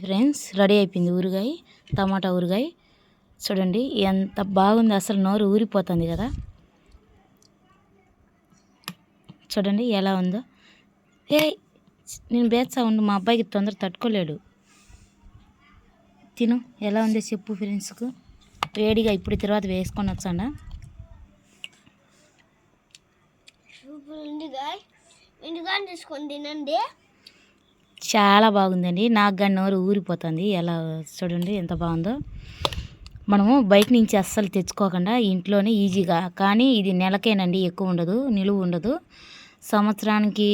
Friends, ready అయిపోయింది ఊరగాయ, టమాటా ఊరగాయ. చూడండి ఎంత బాగుంది, అసలు నోరు ఊరిపోతుంది కదా. చూడండి ఎలా ఉందో. నేను బేచ్చా ఉండు, మా అబ్బాయికి తొందర తట్టుకోలేడు. తిను, ఎలా ఉందో చెప్పు ఫ్రెండ్స్కు. వేడిగా ఇప్పుడు తర్వాత వేసుకొని వచ్చాడా. తీసుకొని తినండి. చాలా బాగుందండి, నాకు కానీ నోరు ఊరిపోతుంది. ఎలా చూడండి ఎంత బాగుందో. మనము బయట నుంచి అస్సలు తెచ్చుకోకుండా ఇంట్లోనే ఈజీగా, కానీ ఇది నెలకేనండి, ఎక్కువ ఉండదు, నిలువ ఉండదు. సంవత్సరానికి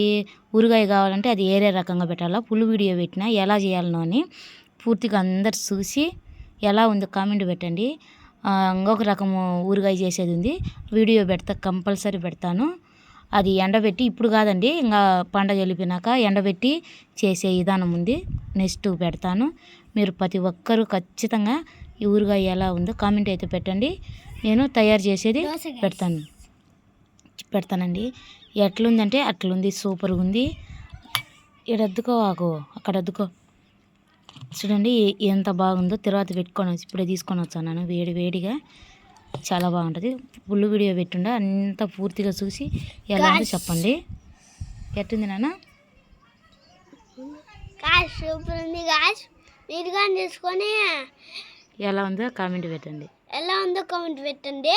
ఊరగాయ కావాలంటే అది ఏరే రకంగా పెట్టాలా. ఫుల్ వీడియో పెట్టినా ఎలా చేయాలనో అని పూర్తిగా అందరు చూసి ఎలా ఉందో కామెంట్ పెట్టండి. ఇంకొక రకము ఊరగాయ చేసేది ఉంది, వీడియో పెడతా, కంపల్సరీ పెడతాను. అది ఎండబెట్టి, ఇప్పుడు కాదండి, ఇంకా పండగ వెళ్ళిపోయినాక ఎండబెట్టి చేసే విధానం ఉంది, నెక్స్ట్ పెడతాను. మీరు ప్రతి ఒక్కరూ ఖచ్చితంగా ఈ ఊరగాయ ఎలా ఉందో కామెంట్ అయితే పెట్టండి, నేను తయారు చేసేది పెడతానండి. ఎట్లుందంటే అట్లుంది, సూపర్గా ఉంది. ఇక్కడ అద్దుకో, ఆగో అక్కడ అద్దుకో. చూడండి ఎంత బాగుందో. తర్వాత పెట్టుకొని వచ్చి ఇప్పుడే తీసుకొని వచ్చాను, వేడి వేడిగా చాలా బాగుంటుంది. ఫుల్ వీడియో పెట్టుండే, అంతా పూర్తిగా చూసి ఎలా ఉందో చెప్పండి. ఎట్టుంది నాన్న? సూపర్ ఉంది గాయ్స్. మీరు కానీ తీసుకొని ఎలా ఉందో కామెంట్ పెట్టండి. ఎలా ఉందో కామెంట్ పెట్టండి.